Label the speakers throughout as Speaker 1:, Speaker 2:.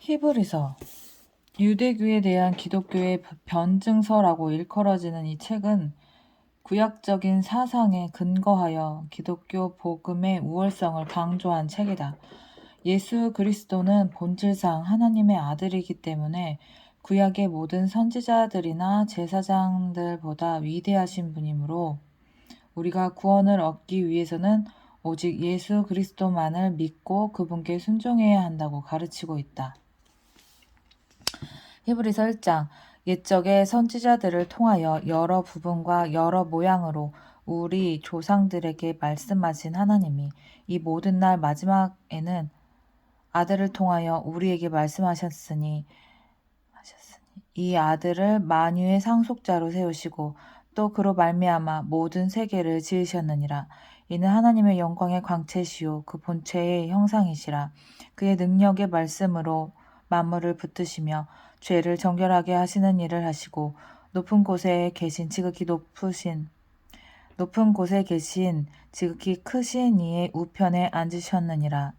Speaker 1: 히브리서 유대교에 대한 기독교의 변증서라고 일컬어지는 이 책은 구약적인 사상에 근거하여 기독교 복음의 우월성을 강조한 책이다. 예수 그리스도는 본질상 하나님의 아들이기 때문에 구약의 모든 선지자들이나 제사장들보다 위대하신 분이므로 우리가 구원을 얻기 위해서는 오직 예수 그리스도만을 믿고 그분께 순종해야 한다고 가르치고 있다. 히브리서 1장 옛적의 선지자들을 통하여 여러 부분과 여러 모양으로 우리 조상들에게 말씀하신 하나님이 이 모든 날 마지막에는 아들을 통하여 우리에게 말씀하셨으니 이 아들을 만유의 상속자로 세우시고 또 그로 말미암아 모든 세계를 지으셨느니라. 이는 하나님의 영광의 광채시요 그 본체의 형상이시라. 그의 능력의 말씀으로 만물을 붙드시며 죄를 정결하게 하시는 일을 하시고 높은 곳에 계신 지극히 크신 이의 우편에 앉으셨느니라.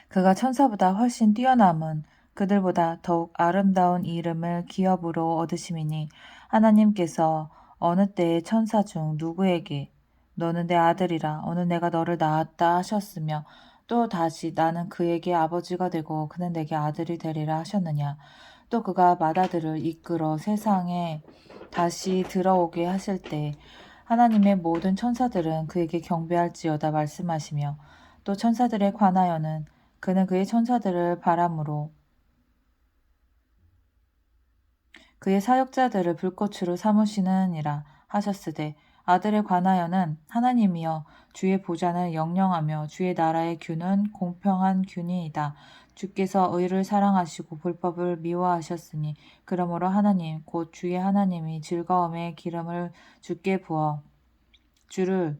Speaker 1: 그가 천사보다 훨씬 뛰어남은 그들보다 더욱 아름다운 이름을 기업으로 얻으심이니 하나님께서 어느 때에 천사 중 누구에게 너는 내 아들이라 오늘 내가 너를 낳았다 하셨으며 또 다시 나는 그에게 아버지가 되고 그는 내게 아들이 되리라 하셨느냐. 또 그가 맏아들을 이끌어 세상에 다시 들어오게 하실 때 하나님의 모든 천사들은 그에게 경배할지어다 말씀하시며 또 천사들에 관하여는 그는 그의 천사들을 바람으로 그의 사역자들을 불꽃으로 삼으시느니라 하셨으되 아들에 관하여는 하나님이여 주의 보좌는 영영하며 주의 나라의 균은 공평한 균이이다. 주께서 의를 사랑하시고 불법을 미워하셨으니 그러므로 하나님 곧 주의 하나님이 즐거움의 기름을 주께 부어 주를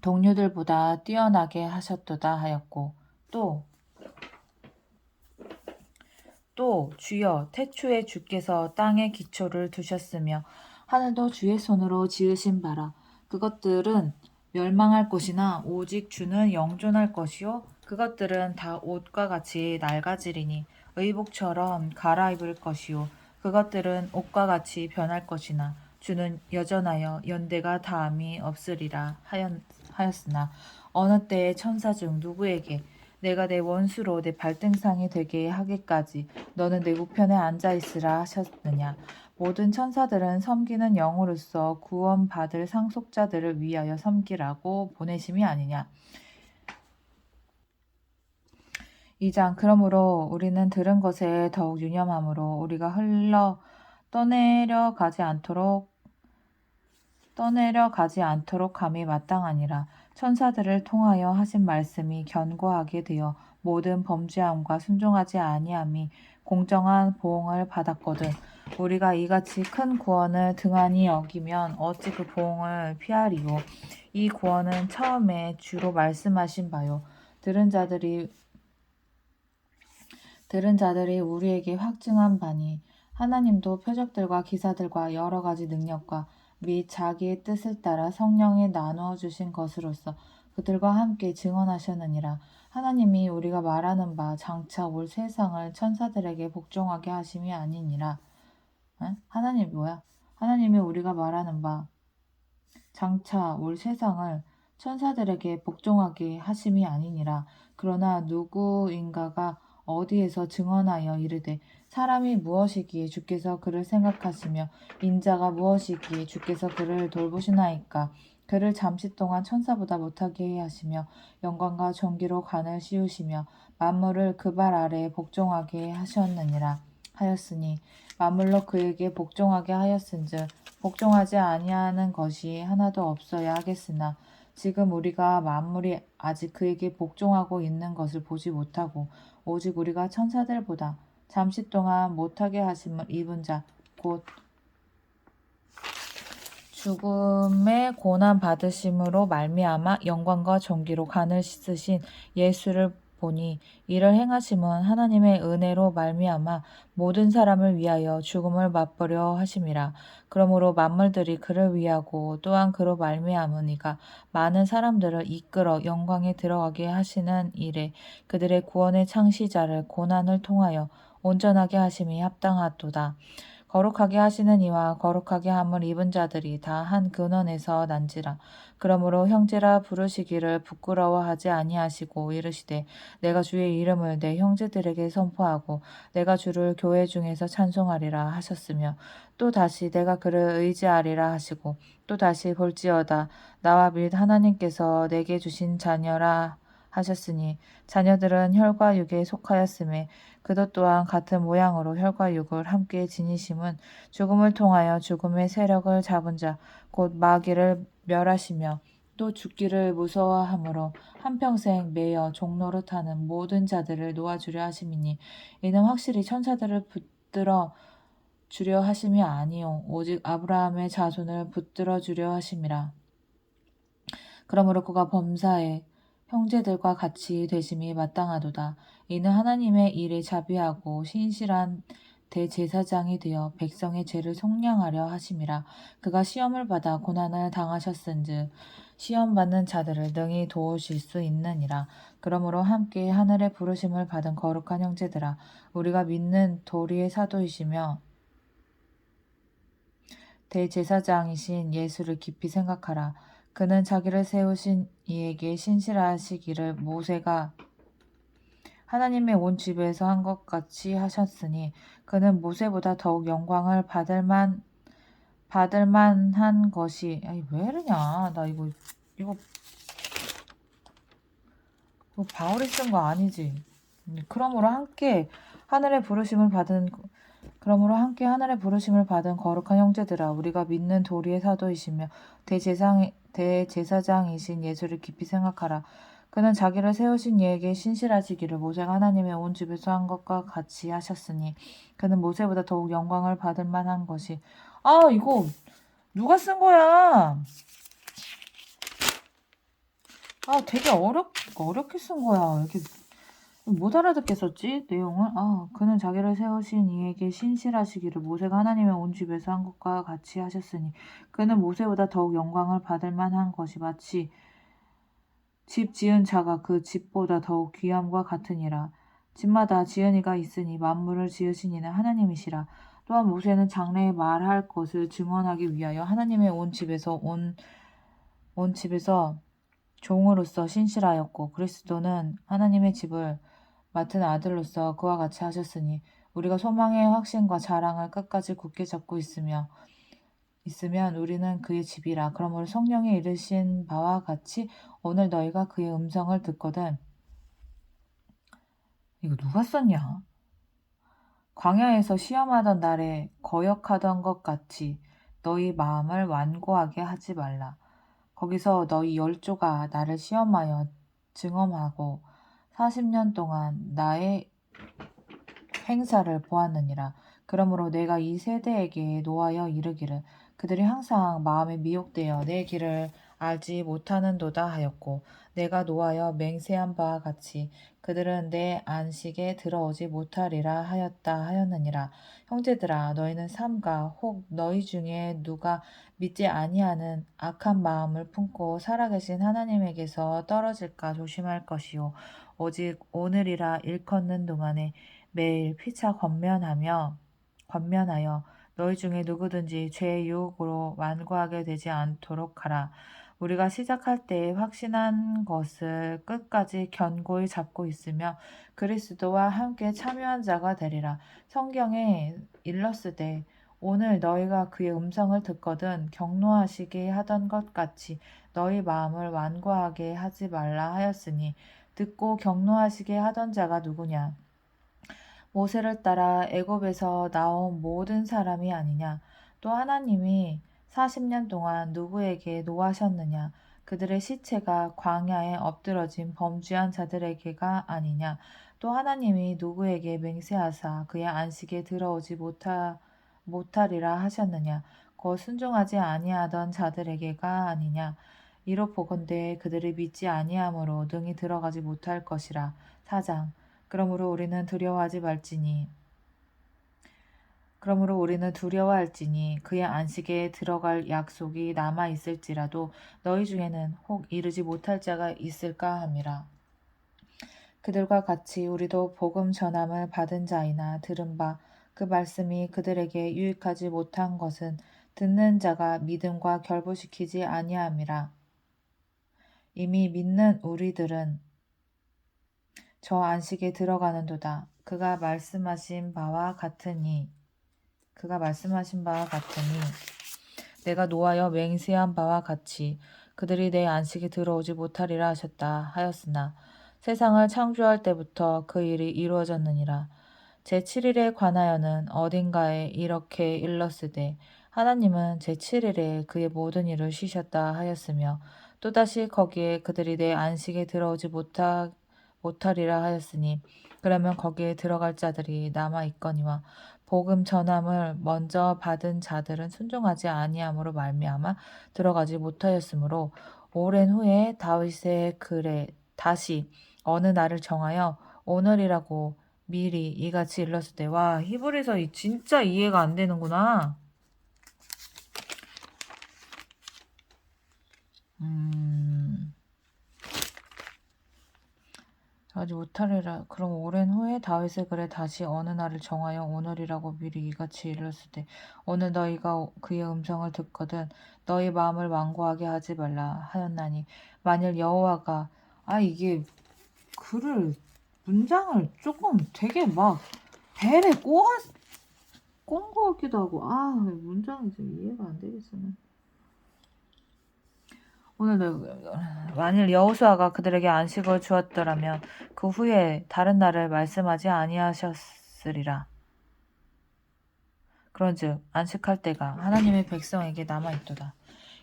Speaker 1: 동료들보다 뛰어나게 하셨도다 하였고 또 주여 태초에 주께서 땅에 기초를 두셨으며 하늘도 주의 손으로 지으신 바라. 그것들은 멸망할 것이나 오직 주는 영존할 것이요 그것들은 다 옷과 같이 낡아지리니 의복처럼 갈아입을 것이요 그것들은 옷과 같이 변할 것이나 주는 여전하여 연대가 다함이 없으리라 하였으나 어느 때의 천사 중 누구에게 내가 내 원수로 내 발등상이 되게 하기까지 너는 내 우편에 앉아있으라 하셨느냐. 모든 천사들은 섬기는 영으로서 구원받을 상속자들을 위하여 섬기라고 보내심이 아니냐. 2장 그러므로 우리는 들은 것에 더욱 유념함으로 우리가 흘러 떠내려 가지 않도록 함이 마땅하니라. 천사들을 통하여 하신 말씀이 견고하게 되어 모든 범죄함과 순종하지 아니함이 공정한 보응을 받았거든. 우리가 이같이 큰 구원을 등한히 여기면 어찌 그 보응을 피하리요. 이 구원은 처음에 주로 말씀하신 바요. 들은 자들이 우리에게 확증한 바니 하나님도 표적들과 기사들과 여러 가지 능력과 및 자기의 뜻을 따라 성령에 나누어 주신 것으로서 그들과 함께 증언하셨느니라. 하나님이 우리가 말하는 바 장차 올 세상을 천사들에게 복종하게 하심이 아니니라. 하나님이 우리가 말하는 바 장차 올 세상을 천사들에게 복종하게 하심이 아니니라. 그러나 누구인가가 어디에서 증언하여 이르되 사람이 무엇이기에 주께서 그를 생각하시며 인자가 무엇이기에 주께서 그를 돌보시나이까. 그를 잠시 동안 천사보다 못하게 하시며 영광과 존귀로 관을 씌우시며 만물을 그 발 아래에 복종하게 하셨느니라 하였으니 만물로 그에게 복종하게 하였은즉 복종하지 아니하는 것이 하나도 없어야 하겠으나 지금 우리가 만물이 아직 그에게 복종하고 있는 것을 보지 못하고 오직 우리가 천사들보다 잠시 동안 못하게 하심을 입은 자 곧 죽음의 고난 받으심으로 말미암아 영광과 존귀로 간을 씻으신 예수를 보니 이를 행하심은 하나님의 은혜로 말미암아 모든 사람을 위하여 죽음을 맛보려 하심이라. 그러므로 만물들이 그를 위하고 또한 그로 말미암으니가 많은 사람들을 이끌어 영광에 들어가게 하시는 일에 그들의 구원의 창시자를 고난을 통하여 온전하게 하심이 합당하도다. 거룩하게 하시는 이와 거룩하게 함을 입은 자들이 다 한 근원에서 난지라. 그러므로 형제라 부르시기를 부끄러워하지 아니하시고 이르시되 내가 주의 이름을 내 형제들에게 선포하고 내가 주를 교회 중에서 찬송하리라 하셨으며 또 다시 내가 그를 의지하리라 하시고 또 다시 볼지어다 나와 및 하나님께서 내게 주신 자녀라 하셨으니 자녀들은 혈과 육에 속하였음에 그도 또한 같은 모양으로 혈과 육을 함께 지니심은 죽음을 통하여 죽음의 세력을 잡은 자 곧 마귀를 멸하시며 또 죽기를 무서워하므로 한평생 매여 종노릇 하는 모든 자들을 놓아주려 하심이니 이는 확실히 천사들을 붙들어 주려 하심이 아니요 오직 아브라함의 자손을 붙들어 주려 하심이라. 그러므로 그가 범사에 형제들과 같이 되심이 마땅하도다. 이는 하나님의 일에 자비하고 신실한 대제사장이 되어 백성의 죄를 속량하려 하심이라. 그가 시험을 받아 고난을 당하셨은즉 시험 받는 자들을 능히 도우실 수 있느니라. 그러므로 함께 하늘의 부르심을 받은 거룩한 형제들아, 우리가 믿는 도리의 사도이시며 대제사장이신 예수를 깊이 생각하라. 그는 자기를 세우신 이에게 신실하시기를 모세가 하나님의 온 집에서 한 것 같이 하셨으니 그는 모세보다 더욱 영광을 받을 만한 것이 아니 왜 이러냐 나 이거 바울이 쓴 거 아니지. 그러므로 함께 하늘의 부르심을 받은 거룩한 형제들아, 우리가 믿는 도리의 사도이시며 대제사장이신 예수를 깊이 생각하라. 그는 자기를 세우신 이에게 신실하시기를 모세가 하나님의 온 집에서 한 것과 같이 하셨으니 그는 모세보다 더욱 영광을 받을 만한 것이 이거 누가 쓴 거야? 되게 어렵게 쓴 거야. 이렇게 못 알아듣겠었지? 내용을? 그는 자기를 세우신 이에게 신실하시기를 모세가 하나님의 온 집에서 한 것과 같이 하셨으니 그는 모세보다 더욱 영광을 받을 만한 것이 마치 집 지은 자가 그 집보다 더욱 귀함과 같으니라. 집마다 지은 이가 있으니 만물을 지으신 이는 하나님이시라. 또한 모세는 장래에 말할 것을 증언하기 위하여 하나님의 온 집에서 종으로서 신실하였고 그리스도는 하나님의 집을 맡은 아들로서 그와 같이 하셨으니 우리가 소망의 확신과 자랑을 끝까지 굳게 잡고 있으면 우리는 그의 집이라. 그러므로 성령이 이르신 바와 같이 오늘 너희가 그의 음성을 듣거든. 이거 누가 썼냐? 광야에서 시험하던 날에 거역하던 것 같이 너희 마음을 완고하게 하지 말라. 거기서 너희 열조가 나를 시험하여 증언하고 40년 동안 나의 행사를 보았느니라. 그러므로 내가 이 세대에게 노하여 이르기를 그들이 항상 마음에 미혹되어 내 길을 알지 못하는도다 하였고 내가 노하여 맹세한 바와 같이 그들은 내 안식에 들어오지 못하리라 하였느니라. 형제들아 너희는 삼가 혹 너희 중에 누가 믿지 아니하는 악한 마음을 품고 살아계신 하나님에게서 떨어질까 조심할 것이요 오직 오늘이라 일컫는 동안에 매일 피차 권면하여 너희 중에 누구든지 죄의 유혹으로 완고하게 되지 않도록 하라. 우리가 시작할 때에 확신한 것을 끝까지 견고히 잡고 있으며 그리스도와 함께 참여한 자가 되리라. 성경에 일렀으되 오늘 너희가 그의 음성을 듣거든 경노하시게 하던 것 같이 너희 마음을 완고하게 하지 말라 하였으니 듣고 경노하시게 하던 자가 누구냐? 모세를 따라 애굽에서 나온 모든 사람이 아니냐? 또 하나님이 40년 동안 누구에게 노하셨느냐? 그들의 시체가 광야에 엎드러진 범죄한 자들에게가 아니냐? 또 하나님이 누구에게 맹세하사 그의 안식에 들어오지 못하리라 하셨느냐? 곧 순종하지 아니하던 자들에게가 아니냐? 이로 보건대 그들이 믿지 아니함으로 능히 들어가지 못할 것이라. 4장. 그러므로 우리는 두려워할지니 그의 안식에 들어갈 약속이 남아 있을지라도 너희 중에는 혹 이르지 못할 자가 있을까 함이라. 그들과 같이 우리도 복음 전함을 받은 자이나 들은 바 그 말씀이 그들에게 유익하지 못한 것은 듣는 자가 믿음과 결부시키지 아니함이라. 이미 믿는 우리들은 저 안식에 들어가는도다. 그가 말씀하신 바와 같으니 내가 노하여 맹세한 바와 같이 그들이 내 안식에 들어오지 못하리라 하셨다 하였으나 세상을 창조할 때부터 그 일이 이루어졌느니라. 제7일에 관하여는 어딘가에 이렇게 일렀으되 하나님은 제7일에 그의 모든 일을 쉬셨다 하였으며 또다시 거기에 그들이 내 안식에 들어오지 못하리라 하였으니 그러면 거기에 들어갈 자들이 남아 있거니와 복음 전함을 먼저 받은 자들은 순종하지 아니함으로 말미암아 들어가지 못하였으므로 오랜 후에 다윗의 글에 다시 어느 날을 정하여 오늘이라고 미리 이같이 일렀을 때, 와, 히브리서 진짜 이해가 안 되는구나. 하지 못하리라. 그럼 오랜 후에 다윗의 글에 다시 어느 날을 정하여 오늘이라고 미리 이같이 일렀을 때, 오늘 너희가 그의 음성을 듣거든 너희 마음을 완고하게 하지 말라 하였나니, 만일 여호와가 이게 글을 문장을 조금 되게 막 벨에 꼰 거 같기도 하고, 문장이 좀 이해가 안 되겠어요. 만일 여호수아가 그들에게 안식을 주었더라면 그 후에 다른 날을 말씀하지 아니하셨으리라. 그런즉 안식할 때가 하나님의 백성에게 남아있도다.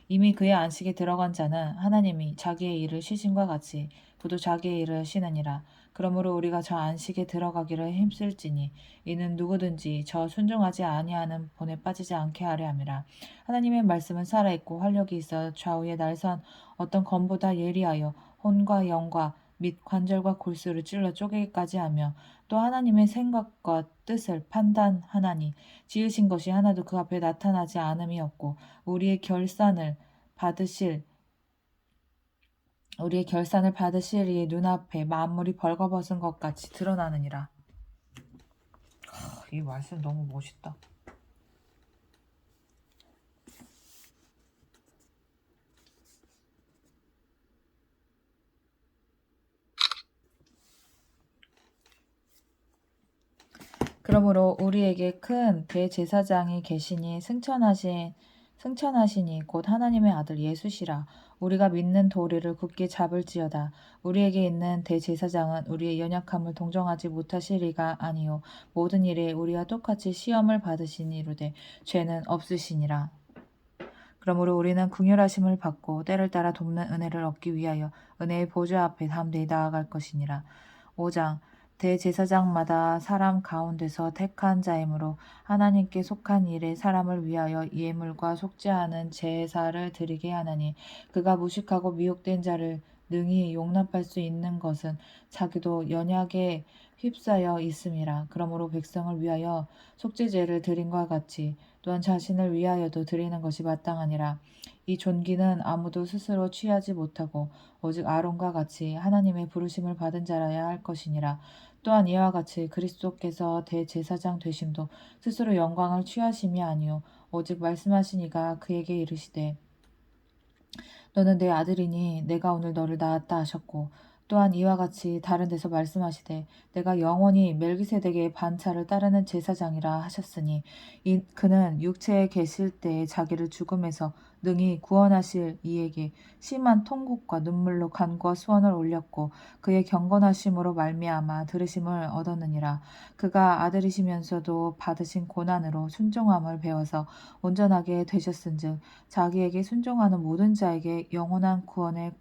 Speaker 1: 이미 그의 안식에 들어간 자는 하나님이 자기의 일을 쉬심과 같이 그도 자기의 일을 쉬느니라. 그러므로 우리가 저 안식에 들어가기를 힘쓸지니 이는 누구든지 저 순종하지 아니하는 본에 빠지지 않게 하려 함이라. 하나님의 말씀은 살아있고 활력이 있어 좌우에 날선 어떤 검보다 예리하여 혼과 영과 및 관절과 골수를 찔러 쪼개기까지 하며 또 하나님의 생각과 뜻을 판단하나니 지으신 것이 하나도 그 앞에 나타나지 않음이 없고 우리의 결산을 받으실 이의 눈앞에 만물이 벌거벗은 것 같이 드러나느니라. 이 말씀 너무 멋있다. 그러므로 우리에게 큰 대제사장이 계시니 승천하시니 곧 하나님의 아들 예수시라. 우리가 믿는 도리를 굳게 잡을지어다. 우리에게 있는 대제사장은 우리의 연약함을 동정하지 못하시리가 아니요 모든 일에 우리와 똑같이 시험을 받으시니로되 죄는 없으시니라. 그러므로 우리는 긍휼하심을 받고 때를 따라 돕는 은혜를 얻기 위하여 은혜의 보좌 앞에 담대히 나아갈 것이니라. 5장. 대제사장마다 사람 가운데서 택한 자이므로 하나님께 속한 일에 사람을 위하여 예물과 속죄하는 제사를 드리게 하나니 그가 무식하고 미혹된 자를 능히 용납할 수 있는 것은 자기도 연약에 휩싸여 있음이라. 그러므로 백성을 위하여 속죄제를 드림과 같이 또한 자신을 위하여도 드리는 것이 마땅하니라. 이 존귀는 아무도 스스로 취하지 못하고 오직 아론과 같이 하나님의 부르심을 받은 자라야 할 것이니라. 또한 이와 같이 그리스도께서 대제사장 되심도 스스로 영광을 취하심이 아니요 오직 말씀하신 이가 그에게 이르시되 너는 내 아들이니 내가 오늘 너를 낳았다 하셨고 또한 이와 같이 다른 데서 말씀하시되 내가 영원히 멜기세덱의 반차를 따르는 제사장이라 하셨으니 그는 육체에 계실 때에 자기를 죽음에서 능히 구원하실 이에게 심한 통곡과 눈물로 간구와 수원을 올렸고 그의 경건하심으로 말미암아 들으심을 얻었느니라. 그가 아들이시면서도 받으신 고난으로 순종함을 배워서 온전하게 되셨은즉 자기에게 순종하는 모든 자에게 영원한 구원의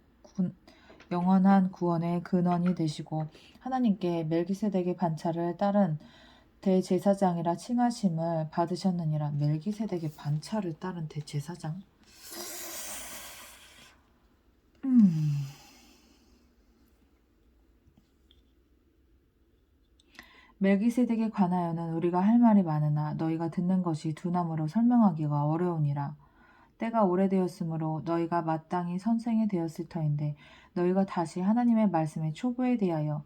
Speaker 1: 근원이 되시고 하나님께 멜기세덱의 반차를 따른 대제사장이라 칭하심을 받으셨느니라. 멜기세덱의 반차를 따른 대제사장? 멜기세덱에 관하여는 우리가 할 말이 많으나 너희가 듣는 것이 두나무로 설명하기가 어려우니라. 때가 오래되었으므로 너희가 마땅히 선생이 되었을 터인데 너희가 다시 하나님의 말씀의 초보에 대하여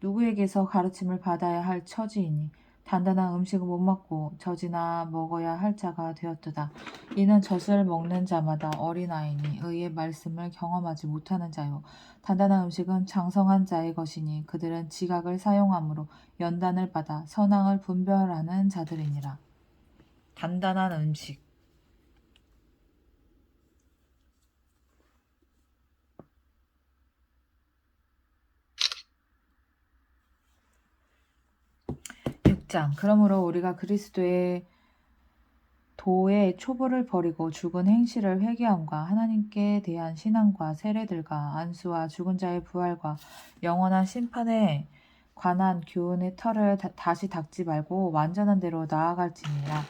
Speaker 1: 누구에게서 가르침을 받아야 할 처지이니 단단한 음식을 못 먹고 젖이나 먹어야 할 자가 되었도다. 이는 젖을 먹는 자마다 어린아이니 의의 말씀을 경험하지 못하는 자요. 단단한 음식은 장성한 자의 것이니 그들은 지각을 사용함으로 연단을 받아 선악을 분별하는 자들이니라. 단단한 음식. 그러므로 우리가 그리스도의 도의 초보를 버리고 죽은 행실을 회개함과 하나님께 대한 신앙과 세례들과 안수와 죽은 자의 부활과 영원한 심판에 관한 교훈의 털을 다시 닦지 말고 완전한 대로 나아갈지니라.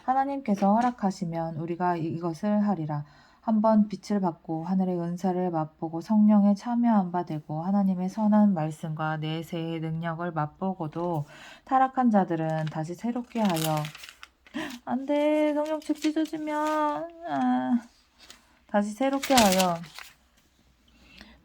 Speaker 1: 하나님께서 허락하시면 우리가 이것을 하리라. 한번 빛을 받고 하늘의 은사를 맛보고 성령에 참여한 바 되고 하나님의 선한 말씀과 내세의 능력을 맛보고도 타락한 자들은 다시 새롭게 하여 안 돼. 성령책 찢어지면 다시 새롭게 하여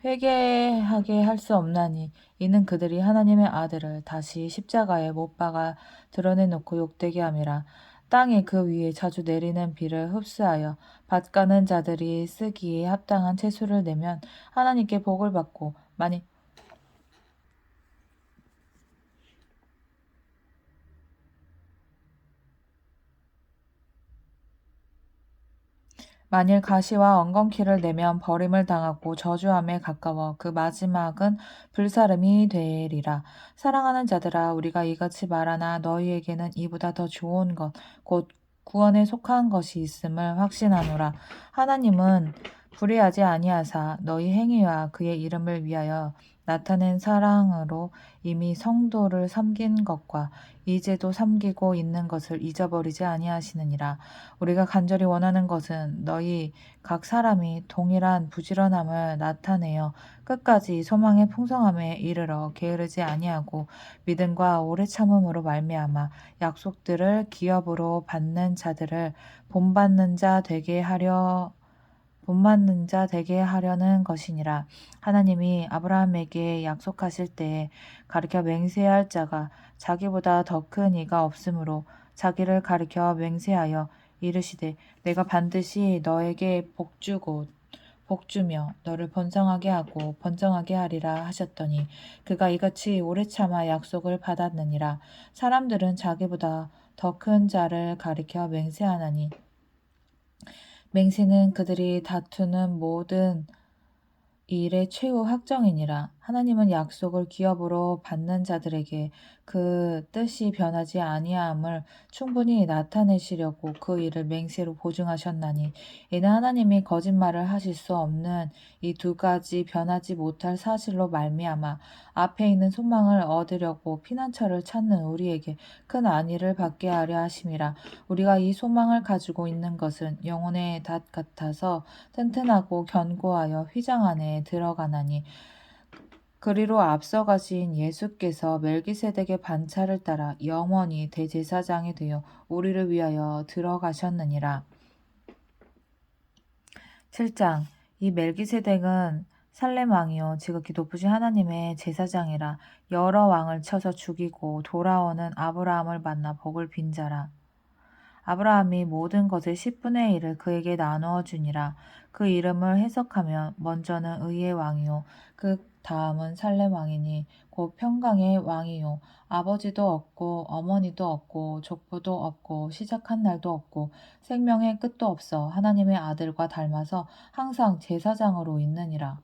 Speaker 1: 회개하게 할 수 없나니 이는 그들이 하나님의 아들을 다시 십자가에 못 박아 드러내놓고 욕되게 함이라. 땅이 그 위에 자주 내리는 비를 흡수하여 밭 가는 자들이 쓰기에 합당한 채소를 내면 하나님께 복을 받고 만일 가시와 엉겅퀴를 내면 버림을 당하고 저주함에 가까워 그 마지막은 불사름이 되리라. 사랑하는 자들아, 우리가 이같이 말하나 너희에게는 이보다 더 좋은 것, 곧 구원에 속한 것이 있음을 확신하노라. 하나님은 불의하지 아니하사 너희 행위와 그의 이름을 위하여 나타낸 사랑으로 이미 성도를 섬긴 것과 이제도 섬기고 있는 것을 잊어버리지 아니하시느니라. 우리가 간절히 원하는 것은 너희 각 사람이 동일한 부지런함을 나타내어 끝까지 소망의 풍성함에 이르러 게으르지 아니하고 믿음과 오래 참음으로 말미암아 약속들을 기업으로 받는 자들을 본받는 자 되게 하려는 것이니라. 하나님이 아브라함에게 약속하실 때에 가르쳐 맹세할 자가 자기보다 더 큰 이가 없으므로 자기를 가르쳐 맹세하여 이르시되 내가 반드시 너에게 복주며 너를 번성하게 하고 번성하게 하리라 하셨더니 그가 이같이 오래 참아 약속을 받았느니라. 사람들은 자기보다 더 큰 자를 가리켜 맹세하나니 맹세는 그들이 다투는 모든 일의 최후 확정이니라. 하나님은 약속을 기업으로 받는 자들에게 그 뜻이 변하지 아니함을 충분히 나타내시려고 그 일을 맹세로 보증하셨나니 이는 하나님이 거짓말을 하실 수 없는 이 두 가지 변하지 못할 사실로 말미암아 앞에 있는 소망을 얻으려고 피난처를 찾는 우리에게 큰 안위를 받게 하려 하심이라. 우리가 이 소망을 가지고 있는 것은 영혼의 닷 같아서 튼튼하고 견고하여 휘장 안에 들어가나니 그리로 앞서 가신 예수께서 멜기세덱의 반차를 따라 영원히 대제사장이 되어 우리를 위하여 들어가셨느니라. 7장 이 멜기세덱은 살렘 왕이요 지극히 높으신 하나님의 제사장이라. 여러 왕을 쳐서 죽이고 돌아오는 아브라함을 만나 복을 빈 자라. 아브라함이 모든 것의 10분의 1을 그에게 나누어 주니라. 그 이름을 해석하면 먼저는 의의 왕이요 그 다음은 살렘 왕이니 곧 평강의 왕이요 아버지도 없고 어머니도 없고 족보도 없고 시작한 날도 없고 생명의 끝도 없어 하나님의 아들과 닮아서 항상 제사장으로 있느니라.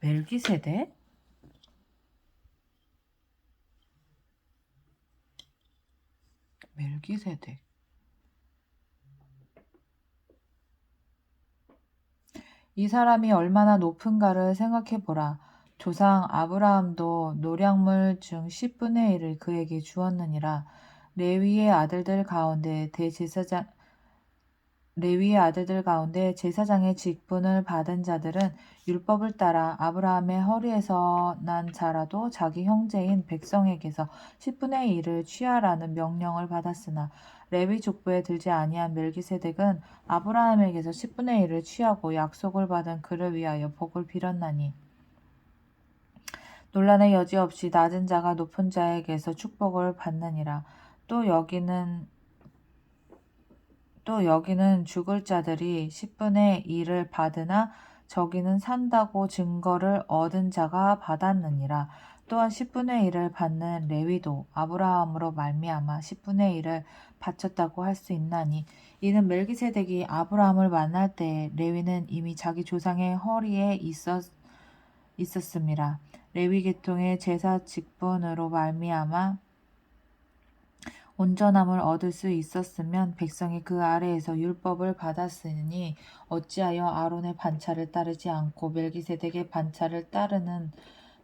Speaker 1: 멜기세덱? 멜기세덱. 이 사람이 얼마나 높은가를 생각해 보라. 조상 아브라함도 노량물 중 10분의 1을 그에게 주었느니라. 레위의 아들들 가운데 레위의 아들들 가운데 제사장의 직분을 받은 자들은 율법을 따라 아브라함의 허리에서 난 자라도 자기 형제인 백성에게서 10분의 1을 취하라는 명령을 받았으나 레위 족보에 들지 아니한 멜기세덱은 아브라함에게서 10분의 1을 취하고 약속을 받은 그를 위하여 복을 빌었나니 논란의 여지 없이 낮은 자가 높은 자에게서 축복을 받느니라. 또 여기는 죽을 자들이 10분의 1을 받으나 저기는 산다고 증거를 얻은 자가 받았느니라. 또한 10분의 1을 받는 레위도 아브라함으로 말미암아 10분의 1을 바쳤다고 할 수 있나니 이는 멜기세덱이 아브라함을 만날 때에 레위는 이미 자기 조상의 허리에 있었음이라. 레위 계통의 제사 직분으로 말미암아 온전함을 얻을 수 있었으면 백성이 그 아래에서 율법을 받았으니 어찌하여 아론의 반차를 따르지 않고 멜기세덱의 반차를 따르는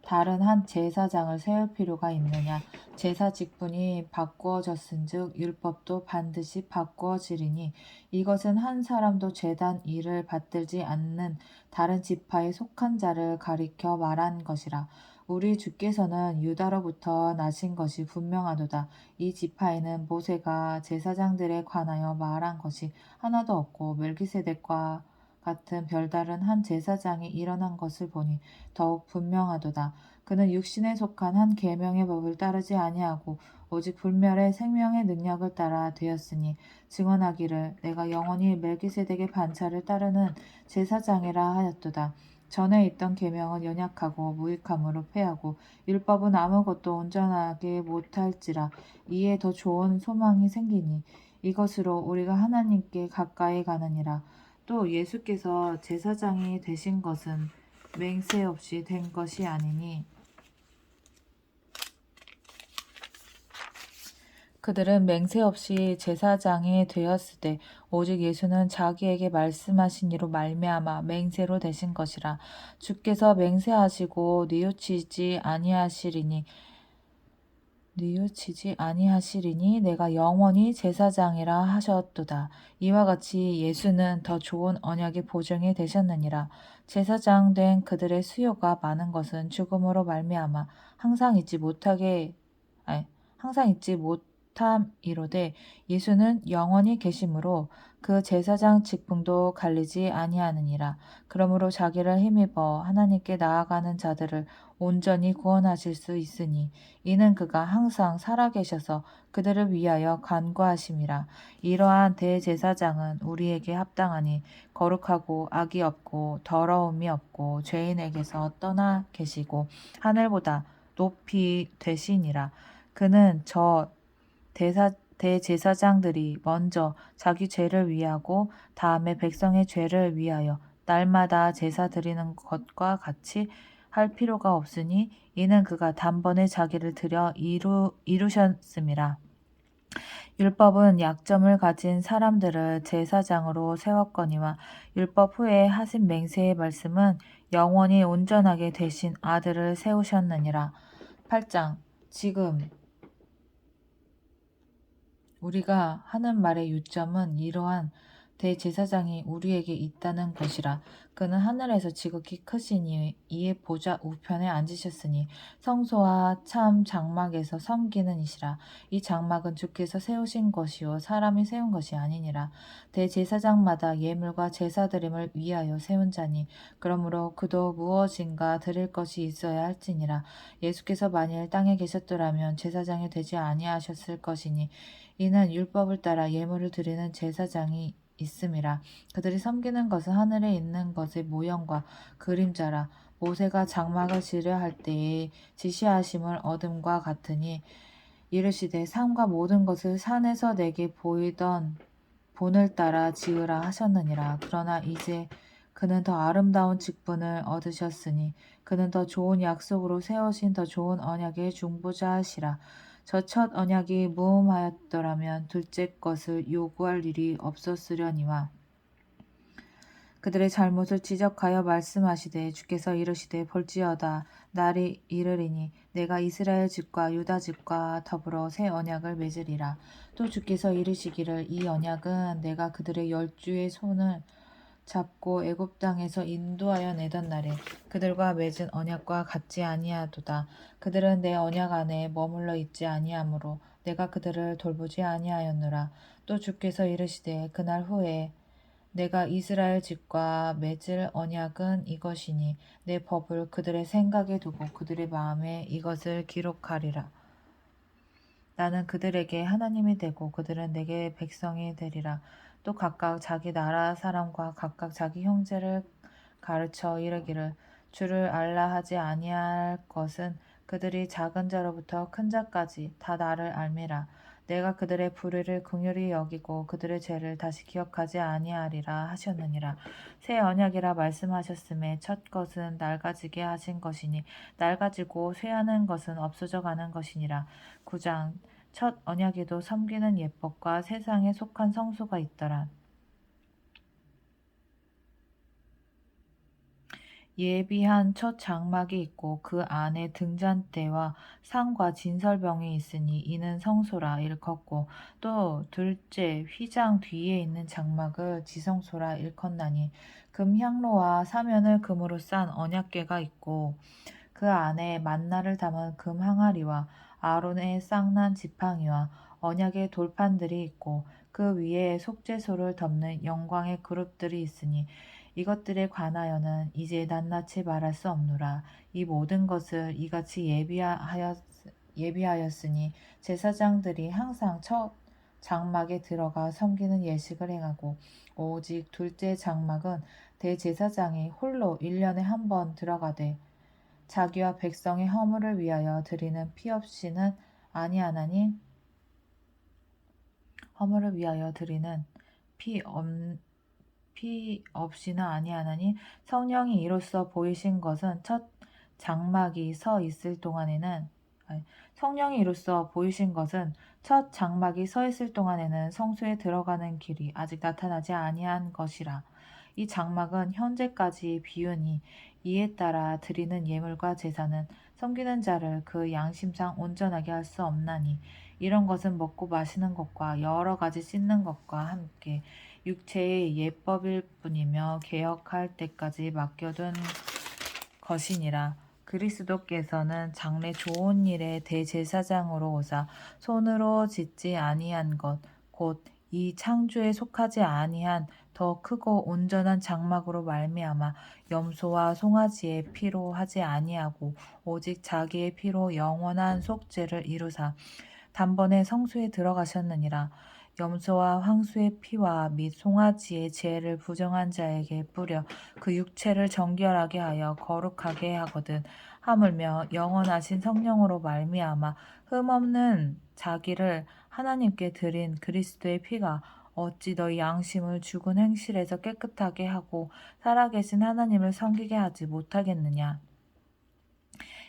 Speaker 1: 다른 한 제사장을 세울 필요가 있느냐. 제사 직분이 바꾸어졌은즉 율법도 반드시 바꾸어지리니 이것은 한 사람도 제단 일을 받들지 않는 다른 지파에 속한 자를 가리켜 말한 것이라. 우리 주께서는 유다로부터 나신 것이 분명하도다. 이 지파에는 모세가 제사장들에 관하여 말한 것이 하나도 없고 멜기세덱과 같은 별다른 한 제사장이 일어난 것을 보니 더욱 분명하도다. 그는 육신에 속한 한 계명의 법을 따르지 아니하고 오직 불멸의 생명의 능력을 따라 되었으니 증언하기를 내가 영원히 멜기세덱의 반차를 따르는 제사장이라 하였도다. 전에 있던 계명은 연약하고 무익함으로 패하고 율법은 아무것도 온전하게 못할지라. 이에 더 좋은 소망이 생기니 이것으로 우리가 하나님께 가까이 가느니라. 또 예수께서 제사장이 되신 것은 맹세 없이 된 것이 아니니 그들은 맹세 없이 제사장이 되었으되 오직 예수는 자기에게 말씀하신 이로 말미암아 맹세로 되신 것이라. 주께서 맹세하시고 뉘우치지 아니하시리니 내가 영원히 제사장이라 하셨도다. 이와 같이 예수는 더 좋은 언약의 보증이 되셨느니라. 제사장 된 그들의 수요가 많은 것은 죽음으로 말미암아 항상 잊지 못함이로되 예수는 영원히 계심으로 그 제사장 직분도 갈리지 아니하느니라. 그러므로 자기를 힘입어 하나님께 나아가는 자들을 온전히 구원하실 수 있으니 이는 그가 항상 살아계셔서 그들을 위하여 간구하심이라. 이러한 대제사장은 우리에게 합당하니 거룩하고 악이 없고 더러움이 없고 죄인에게서 떠나 계시고 하늘보다 높이 되시니라. 그는 저 대제사장들이 먼저 자기 죄를 위하고 다음에 백성의 죄를 위하여 날마다 제사 드리는 것과 같이 할 필요가 없으니 이는 그가 단번에 자기를 드려 이루셨음이라. 율법은 약점을 가진 사람들을 제사장으로 세웠거니와 율법 후에 하신 맹세의 말씀은 영원히 온전하게 되신 아들을 세우셨느니라. 8장 지금 우리가 하는 말의 요점은 이러한 대제사장이 우리에게 있다는 것이라. 그는 하늘에서 지극히 크시니 이에 보좌 우편에 앉으셨으니 성소와 참 장막에서 섬기는 이시라. 이 장막은 주께서 세우신 것이요 사람이 세운 것이 아니니라. 대제사장마다 예물과 제사드림을 위하여 세운 자니 그러므로 그도 무엇인가 드릴 것이 있어야 할지니라. 예수께서 만일 땅에 계셨더라면 제사장이 되지 아니하셨을 것이니 이는 율법을 따라 예물을 드리는 제사장이 있음이라. 그들이 섬기는 것은 하늘에 있는 것의 모형과 그림자라. 모세가 장막을 지으려 할 때에 지시하심을 얻음과 같으니 이르시되 산과 모든 것을 산에서 내게 보이던 본을 따라 지으라 하셨느니라. 그러나 이제 그는 더 아름다운 직분을 얻으셨으니 그는 더 좋은 약속으로 세우신 더 좋은 언약의 중보자시라. 저 첫 언약이 무음하였더라면 둘째 것을 요구할 일이 없었으려니와 그들의 잘못을 지적하여 말씀하시되 주께서 이르시되 볼지어다 날이 이르리니 내가 이스라엘 집과 유다 집과 더불어 새 언약을 맺으리라. 또 주께서 이르시기를 이 언약은 내가 그들의 열주의 손을 잡고 애굽 땅에서 인도하여 내던 날에 그들과 맺은 언약과 같지 아니하도다. 그들은 내 언약 안에 머물러 있지 아니하므로 내가 그들을 돌보지 아니하였노라. 또 주께서 이르시되 그날 후에 내가 이스라엘 집과 맺을 언약은 이것이니 내 법을 그들의 생각에 두고 그들의 마음에 이것을 기록하리라. 나는 그들에게 하나님이 되고 그들은 내게 백성이 되리라. 또 각각 자기 나라 사람과 각각 자기 형제를 가르쳐 이르기를 주를 알라 하지 아니할 것은 그들이 작은 자로부터 큰 자까지 다 나를 알미라. 내가 그들의 불의를 긍휼히 여기고 그들의 죄를 다시 기억하지 아니하리라 하셨느니라. 새 언약이라 말씀하셨음에 첫 것은 낡아지게 하신 것이니 낡아지고 쇠하는 것은 없어져 가는 것이니라. 9장 첫 언약에도 섬기는 예법과 세상에 속한 성소가 있더라. 예비한 첫 장막이 있고 그 안에 등잔대와 상과 진설병이 있으니 이는 성소라 일컫고 또 둘째 휘장 뒤에 있는 장막을 지성소라 일컫나니 금향로와 사면을 금으로 싼 언약궤가 있고 그 안에 만나를 담은 금 항아리와 아론의 쌍난 지팡이와 언약의 돌판들이 있고 그 위에 속죄소를 덮는 영광의 그룹들이 있으니 이것들에 관하여는 이제 낱낱이 말할 수 없노라. 이 모든 것을 이같이 예비하였으니 제사장들이 항상 첫 장막에 들어가 섬기는 예식을 행하고 오직 둘째 장막은 대제사장이 홀로 1년에 한 번 들어가되 자기와 백성의 허물을 위하여 드리는 피 없이는 아니하나니 허물을 위하여 드리는 피, 없, 피 없이는 아니하나니 성령이 이로써 보이신 것은 첫 장막이 서 있을 동안에는 성령이 이로써 보이신 것은 첫 장막이 서 있을 동안에는 성소에 들어가는 길이 아직 나타나지 아니한 것이라. 이 장막은 현재까지 비우니 이에 따라 드리는 예물과 제사는 섬기는 자를 그 양심상 온전하게 할 수 없나니 이런 것은 먹고 마시는 것과 여러 가지 씻는 것과 함께 육체의 예법일 뿐이며 개혁할 때까지 맡겨둔 것이니라. 그리스도께서는 장래 좋은 일의 대제사장으로 오사 손으로 짓지 아니한 것 곧 이 창조에 속하지 아니한 더 크고 온전한 장막으로 말미암아 염소와 송아지의 피로 하지 아니하고 오직 자기의 피로 영원한 속죄를 이루사 단번에 성소에 들어가셨느니라. 염소와 황소의 피와 및 송아지의 죄를 부정한 자에게 뿌려 그 육체를 정결하게 하여 거룩하게 하거든. 하물며 영원하신 성령으로 말미암아 흠없는 자기를 하나님께 드린 그리스도의 피가 어찌 너희 양심을 죽은 행실에서 깨끗하게 하고 살아계신 하나님을 섬기게 하지 못하겠느냐.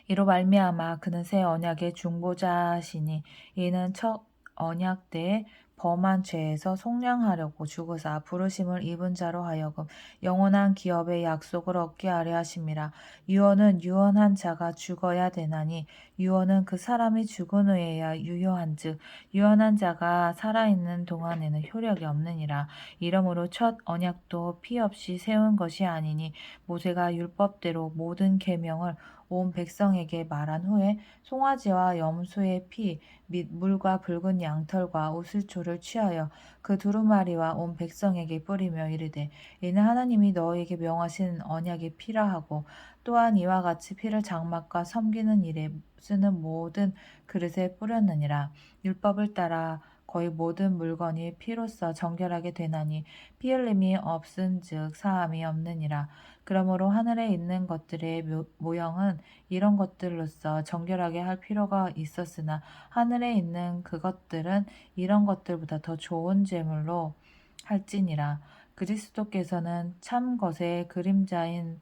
Speaker 1: 이로 말미암아 그는 새 언약의 중보자시니 이는 첫 언약 때에 범한 죄에서 속량하려고 죽으사 부르심을 입은 자로 하여금 영원한 기업의 약속을 얻게 하려 하심이라. 유언은 유언한 자가 죽어야 되나니 유언은 그 사람이 죽은 후에야 유효한즉 유언한 자가 살아있는 동안에는 효력이 없느니라. 이러므로 첫 언약도 피 없이 세운 것이 아니니 모세가 율법대로 모든 계명을 온 백성에게 말한 후에 송아지와 염소의 피 및 물과 붉은 양털과 우슬초를 취하여 그 두루마리와 온 백성에게 뿌리며 이르되 이는 하나님이 너희에게 명하신 언약의 피라 하고 또한 이와 같이 피를 장막과 섬기는 일에 쓰는 모든 그릇에 뿌렸느니라. 율법을 따라 거의 모든 물건이 피로써 정결하게 되나니 피 흘림이 없은즉 사함이 없느니라. 그러므로 하늘에 있는 것들의 모형은 이런 것들로서 정결하게 할 필요가 있었으나 하늘에 있는 그것들은 이런 것들보다 더 좋은 제물로 할지니라. 그리스도께서는 참 것의 그림자인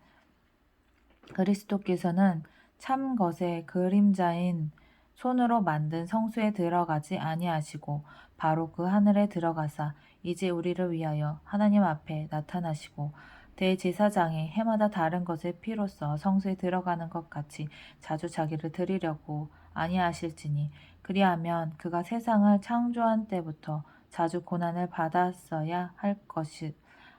Speaker 1: 손으로 만든 성소에 들어가지 아니하시고 바로 그 하늘에 들어가사 이제 우리를 위하여 하나님 앞에 나타나시고 대제사장이 해마다 다른 것에 피로써 성소에 들어가는 것 같이 자주 자기를 드리려고 아니하실지니 그리하면 그가 세상을 창조한 때부터 자주 고난을 받았어야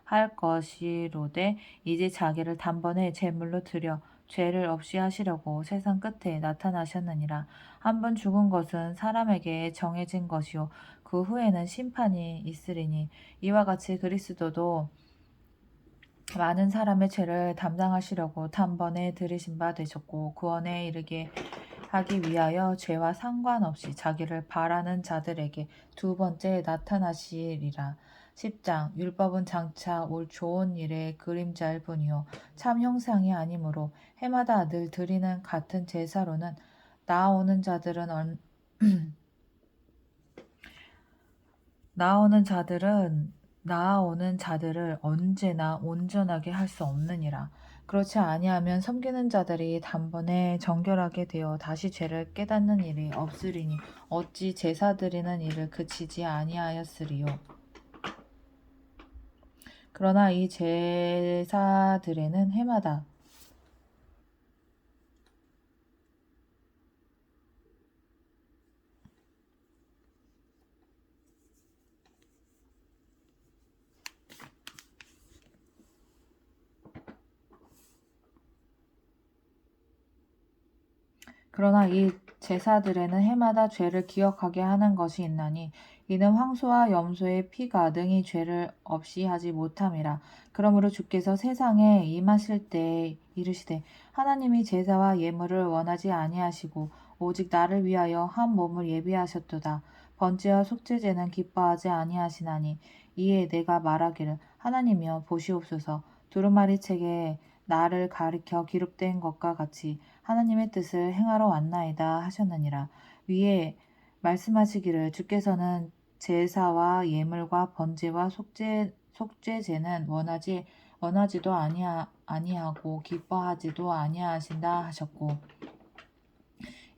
Speaker 1: 할 것이로되 이제 자기를 단번에 제물로 드려 죄를 없이 하시려고 세상 끝에 나타나셨느니라. 한 번 죽은 것은 사람에게 정해진 것이요 그 후에는 심판이 있으리니 이와 같이 그리스도도 많은 사람의 죄를 담당하시려고 단번에 들이신 바 되셨고 구원에 이르게 하기 위하여 죄와 상관없이 자기를 바라는 자들에게 두 번째 나타나시리라. 10장 율법은 장차 올 좋은 일의 그림자일 뿐이요 참 형상이 아니므로 해마다 늘 드리는 같은 제사로는 나아오는 자들은 나아오는 자들을 언제나 온전하게 할 수 없느니라. 그렇지 아니하면 섬기는 자들이 단번에 정결하게 되어 다시 죄를 깨닫는 일이 없으리니 어찌 제사 드리는 일을 그치지 아니하였으리요. 그러나 이 제사들에는 해마다 그러나 이 제사들에는 해마다 죄를 기억하게 하는 것이 있나니 이는 황소와 염소의 피가 능히 죄를 없이 하지 못함이라. 그러므로 주께서 세상에 임하실 때에 이르시되 하나님이 제사와 예물을 원하지 아니하시고 오직 나를 위하여 한 몸을 예비하셨도다. 번제와 속죄제는 기뻐하지 아니하시나니 이에 내가 말하기를 하나님이여 보시옵소서 두루마리 책에 나를 가리켜 기록된 것과 같이 하나님의 뜻을 행하러 왔나이다 하셨느니라. 위에 말씀하시기를 주께서는 제사와 예물과 번제와 속죄제는 원하지도 아니하고 기뻐하지도 아니하신다 하셨고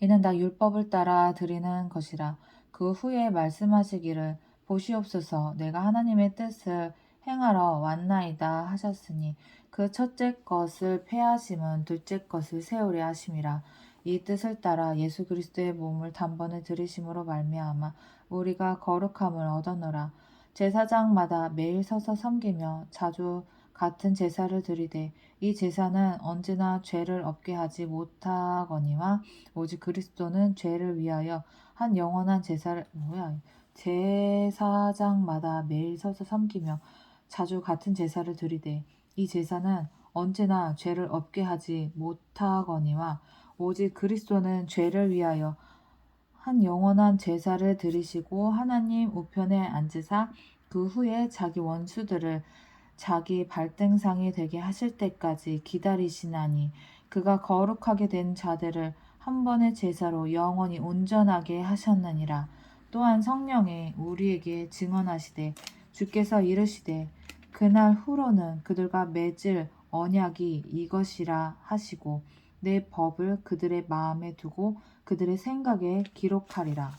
Speaker 1: 이는 다 율법을 따라 드리는 것이라. 그 후에 말씀하시기를 보시옵소서 내가 하나님의 뜻을 행하러 왔나이다 하셨으니 그 첫째 것을 폐하심은 둘째 것을 세우려 하심이라. 이 뜻을 따라 예수 그리스도의 몸을 단번에 들이심으로 말미암아 우리가 거룩함을 얻었노라. 제사장마다 매일 서서 섬기며 자주 같은 제사를 드리되 이 제사는 언제나 죄를 없게 하지 못하거니와 오직 그리스도는 죄를 위하여 한 영원한 제사장마다 매일 서서 섬기며 자주 같은 제사를 드리되 이 제사는 언제나 죄를 없게 하지 못하거니와 오직 그리스도는 죄를 위하여 한 영원한 제사를 드리시고 하나님 우편에 앉으사 그 후에 자기 원수들을 자기 발등상이 되게 하실 때까지 기다리시나니 그가 거룩하게 된 자들을 한 번의 제사로 영원히 온전하게 하셨느니라. 또한 성령이 우리에게 증언하시되 주께서 이르시되 그날 후로는 그들과 맺을 언약이 이것이라 하시고 내 법을 그들의 마음에 두고 그들의 생각에 기록하리라.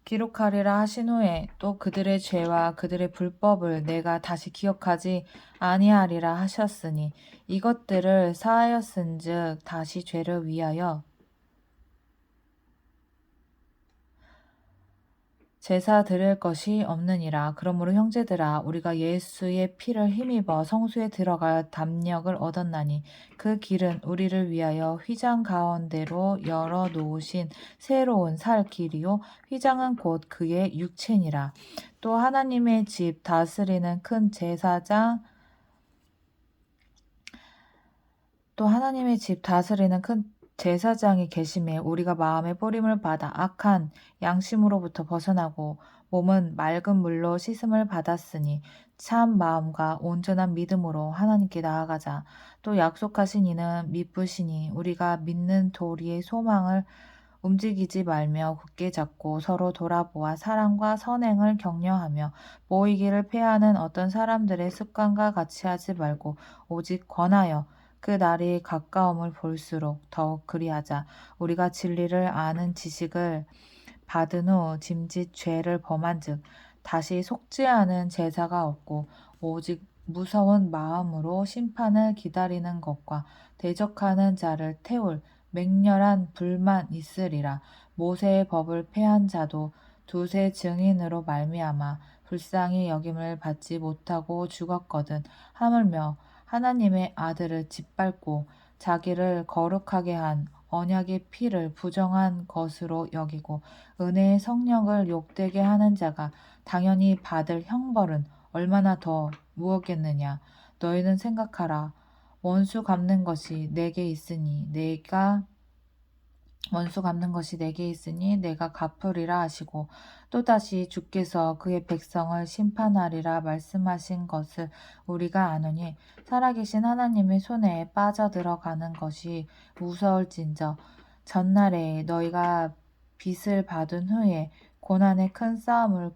Speaker 1: 기록하리라 하신 후에 또 그들의 죄와 그들의 불법을 내가 다시 기억하지 아니하리라 하셨으니 이것들을 사하였은즉 다시 죄를 위하여 제사 드릴 것이 없느니라. 그러므로 형제들아 우리가 예수의 피를 힘입어 성소에 들어가야 담력을 얻었나니 그 길은 우리를 위하여 휘장 가운데로 열어 놓으신 새로운 살 길이요 휘장은 곧 그의 육체니라. 또 하나님의 집 다스리는 큰 제사장이 계심에 우리가 마음의 뿌림을 받아 악한 양심으로부터 벗어나고 몸은 맑은 물로 씻음을 받았으니 참 마음과 온전한 믿음으로 하나님께 나아가자. 또 약속하신 이는 미쁘시니 우리가 믿는 도리의 소망을 움직이지 말며 굳게 잡고 서로 돌아보아 사랑과 선행을 격려하며 모이기를 패하는 어떤 사람들의 습관과 같이 하지 말고 오직 권하여 그 날이 가까움을 볼수록 더욱 그리하자. 우리가 진리를 아는 지식을 받은 후 짐짓 죄를 범한즉 다시 속지 않은 제사가 없고 오직 무서운 마음으로 심판을 기다리는 것과 대적하는 자를 태울 맹렬한 불만 있으리라. 모세의 법을 폐한 자도 두세 증인으로 말미암아 불쌍히 여김을 받지 못하고 죽었거든. 하물며 하나님의 아들을 짓밟고 자기를 거룩하게 한 언약의 피를 부정한 것으로 여기고 은혜의 성령을 욕되게 하는 자가 당연히 받을 형벌은 얼마나 더 무엇겠느냐. 너희는 생각하라. 원수 갚는 것이 내게 있으니 내가 갚으리라 하시고 또다시 주께서 그의 백성을 심판하리라 말씀하신 것을 우리가 아노니 살아계신 하나님의 손에 빠져들어가는 것이 무서울진저 전날에 너희가 빚을 받은 후에 고난의 큰 싸움을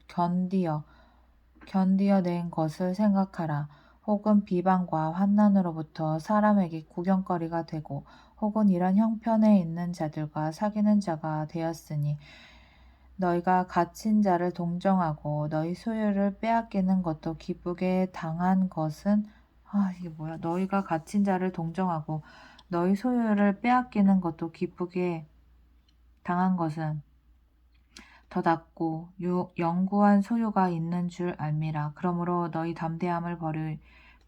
Speaker 1: 견디어낸 것을 생각하라. 혹은 비방과 환난으로부터 사람에게 구경거리가 되고 혹은 이런 형편에 있는 자들과 사귀는 자가 되었으니 너희가 갇힌 자를 동정하고 너희 소유를 빼앗기는 것도 기쁘게 당한 것은 너희가 갇힌 자를 동정하고 너희 소유를 빼앗기는 것도 기쁘게 당한 것은 더 낫고 영구한 소유가 있는 줄 알미라. 그러므로 너희 담대함을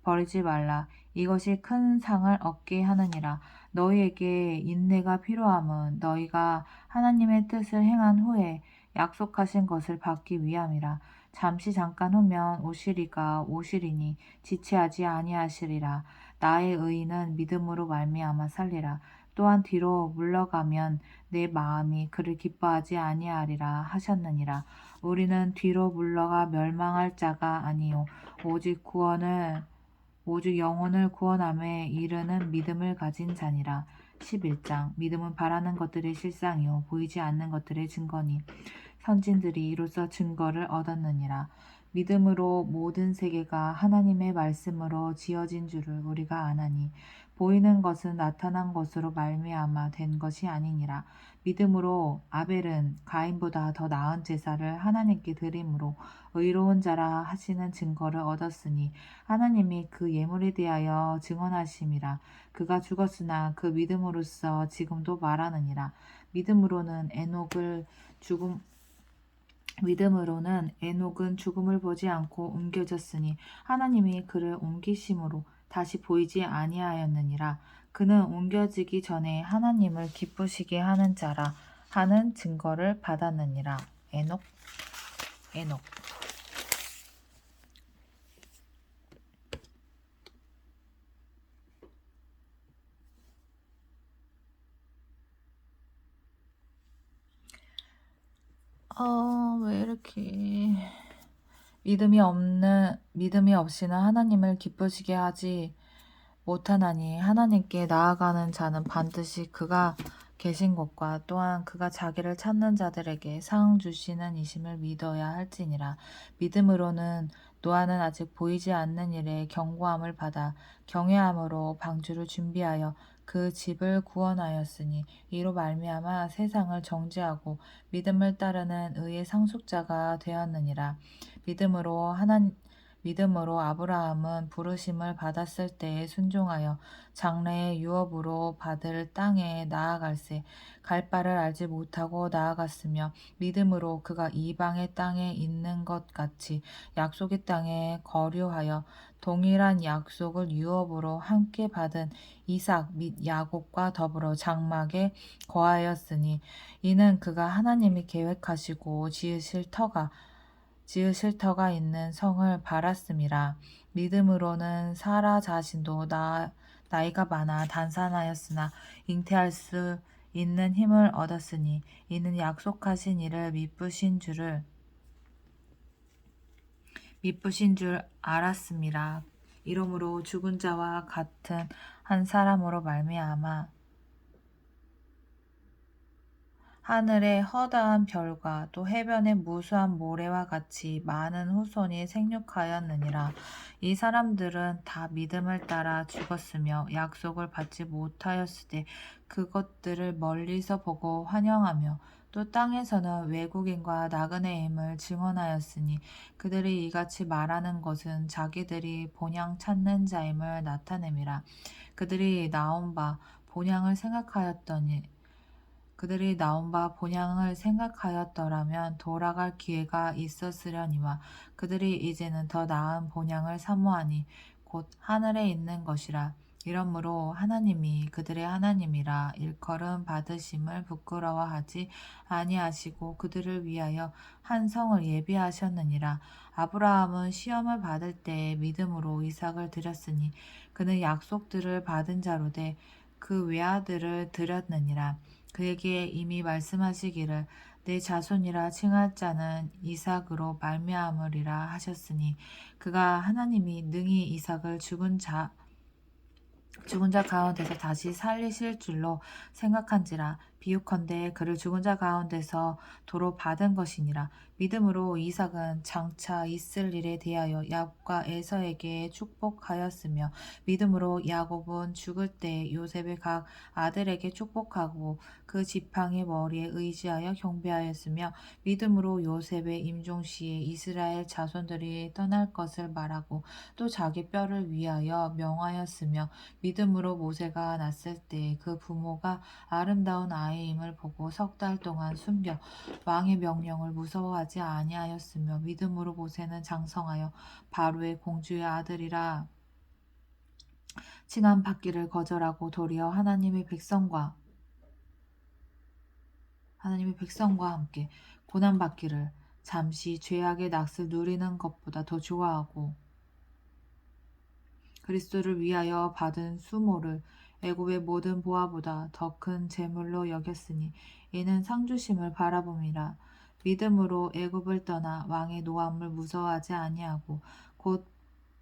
Speaker 1: 버리지 말라. 이것이 큰 상을 얻게 하느니라. 너희에게 인내가 필요함은 너희가 하나님의 뜻을 행한 후에 약속하신 것을 받기 위함이라. 잠깐 후면 오시리니 지체하지 아니하시리라. 나의 의인은 믿음으로 말미암아 살리라. 또한 뒤로 물러가면 내 마음이 그를 기뻐하지 아니하리라 하셨느니라. 우리는 뒤로 물러가 멸망할 자가 아니요 오직 영혼을 구원함에 이르는 믿음을 가진 자니라. 11장 믿음은 바라는 것들의 실상이요 보이지 않는 것들의 증거니 선진들이 이로써 증거를 얻었느니라. 믿음으로 모든 세계가 하나님의 말씀으로 지어진 줄을 우리가 아나니 보이는 것은 나타난 것으로 말미암아 된 것이 아니니라. 믿음으로 아벨은 가인보다 더 나은 제사를 하나님께 드림으로 의로운 자라 하시는 증거를 얻었으니 하나님이 그 예물에 대하여 증언하심이라. 그가 죽었으나 그 믿음으로써 지금도 말하느니라. 믿음으로는 에녹은 죽음을 보지 않고 옮겨졌으니 하나님이 그를 옮기심으로 다시 보이지 아니하였느니라. 그는 옮겨지기 전에 하나님을 기쁘시게 하는 자라 하는 증거를 받았느니라. 에녹. 왜 이렇게 믿음이 없이는 하나님을 기쁘시게 하지 못하나니 하나님께 나아가는 자는 반드시 그가 계신 것과 또한 그가 자기를 찾는 자들에게 상 주시는 이심을 믿어야 할지니라. 믿음으로는 노아는 아직 보이지 않는 일에 경고함을 받아 경외함으로 방주를 준비하여 그 집을 구원하였으니 이로 말미암아 세상을 정죄하고 믿음을 따르는 의의 상속자가 되었느니라. 믿음으로 아브라함은 부르심을 받았을 때에 순종하여 장래의 유업으로 받을 땅에 나아갈새 갈 바를 알지 못하고 나아갔으며 믿음으로 그가 이방의 땅에 있는 것 같이 약속의 땅에 거류하여 동일한 약속을 유업으로 함께 받은 이삭 및 야곱과 더불어 장막에 거하였으니 이는 그가 하나님이 계획하시고 지으실 터가 있는 성을 바랐음이라. 믿음으로는 사라 자신도 나이가 많아 단산하였으나 잉태할 수 있는 힘을 얻었으니 이는 약속하신 이를 미쁘신 줄 알았음이라. 이러므로 죽은 자와 같은 한 사람으로 말미암아 하늘의 허다한 별과 또 해변의 무수한 모래와 같이 많은 후손이 생육하였느니라. 이 사람들은 다 믿음을 따라 죽었으며 약속을 받지 못하였으되 그것들을 멀리서 보고 환영하며 또 땅에서는 외국인과 나그네의 힘을 증언하였으니 그들이 이같이 말하는 것은 자기들이 본향 찾는 자임을 나타냄이라. 그들이 나온 바 본향을 생각하였더니 그들이 나온 바 본향을 생각하였더라면 돌아갈 기회가 있었으려니와 그들이 이제는 더 나은 본향을 사모하니 곧 하늘에 있는 것이라. 이러므로 하나님이 그들의 하나님이라 일컬음 받으심을 부끄러워하지 아니하시고 그들을 위하여 한 성을 예비하셨느니라. 아브라함은 시험을 받을 때에 믿음으로 이삭을 드렸으니 그는 약속들을 받은 자로 돼 그 외아들을 드렸느니라. 그에게 이미 말씀하시기를 내 자손이라 칭할 자는 이삭으로 말미암으리라 하셨으니 그가 하나님이 능히 이삭을 죽은 자 가운데서 다시 살리실 줄로 생각한지라. 비유컨대 그를 죽은 자 가운데서 도로 받은 것이니라. 믿음으로 이삭은 장차 있을 일에 대하여 야곱과 에서에게 축복하였으며 믿음으로 야곱은 죽을 때 요셉의 각 아들에게 축복하고 그 지팡이 머리에 의지하여 경배하였으며 믿음으로 요셉의 임종시에 이스라엘 자손들이 떠날 것을 말하고 또 자기 뼈를 위하여 명하였으며 믿음으로 모세가 났을 때 그 부모가 아름다운 아이임을 보고 석 달 동안 숨겨 왕의 명령을 무서워하지 아니하였으며 믿음으로 모세는 장성하여 바로의 공주의 아들이라 칭함 받기를 거절하고 도리어 하나님의 백성과 함께 고난 받기를 잠시 죄악의 낙을 누리는 것보다 더 좋아하고 그리스도를 위하여 받은 수모를 애굽의 모든 보화보다 더 큰 재물로 여겼으니 이는 상주심을 바라봄이라. 믿음으로 애굽을 떠나 왕의 노함을 무서워하지 아니하고 곧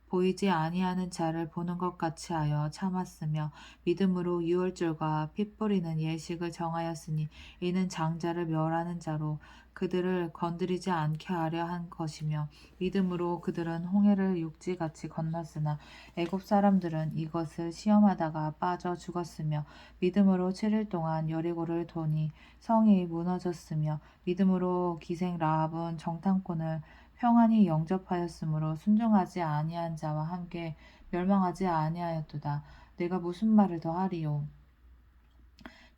Speaker 1: 보이지 아니하는 자를 보는 것 같이 하여 참았으며 믿음으로 유월절과 피 뿌리는 예식을 정하였으니 이는 장자를 멸하는 자로 그들을 건드리지 않게 하려 한 것이며 믿음으로 그들은 홍해를 육지같이 건넜으나 애굽 사람들은 이것을 시험하다가 빠져 죽었으며 믿음으로 7일 동안 여리고를 도니 성이 무너졌으며 믿음으로 기생 라합은 정탐꾼을 평안히 영접하였으므로 순종하지 아니한 자와 함께 멸망하지 아니하였도다. 내가 무슨 말을 더 하리요?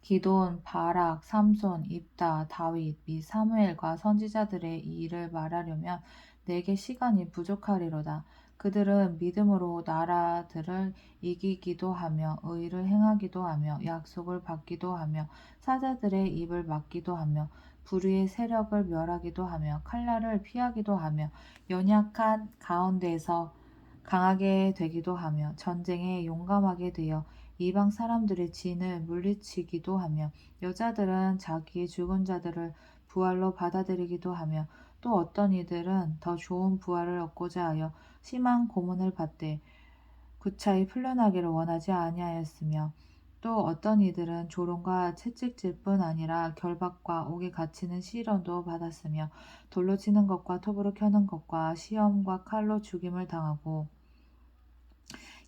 Speaker 1: 기돈, 바락, 삼손, 입다, 다윗 및 사무엘과 선지자들의 이 일을 말하려면 내게 시간이 부족하리로다. 그들은 믿음으로 나라들을 이기기도 하며 의를 행하기도 하며 약속을 받기도 하며 사자들의 입을 막기도 하며 불의의 세력을 멸하기도 하며 칼날을 피하기도 하며 연약한 가운데서 강하게 되기도 하며 전쟁에 용감하게 되어 이방 사람들의 진을 물리치기도 하며 여자들은 자기의 죽은 자들을 부활로 받아들이기도 하며 또 어떤 이들은 더 좋은 부활을 얻고자 하여 심한 고문을 받되 구차히 풀려나기를 원하지 아니하였으며 또 어떤 이들은 조롱과 채찍질 뿐 아니라 결박과 옥에 갇히는 시련도 받았으며 돌로 치는 것과 톱으로 켜는 것과 시험과 칼로 죽임을 당하고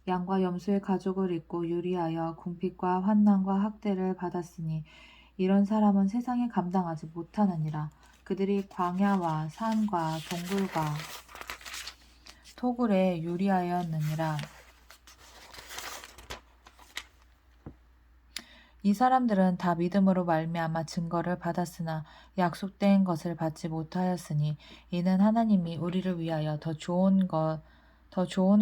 Speaker 1: 양과 염소의 가죽을 입고 유리하여 궁핍과 환난과 학대를 받았으니 이런 사람은 세상에 감당하지 못하느니라. 그들이 광야와 산과 동굴과 토굴에 유리하였느니라. 이 사람들은 다 믿음으로 말미암아 증거를 받았으나 약속된 것을 받지 못하였으니 이는 하나님이 우리를 위하여 더 좋은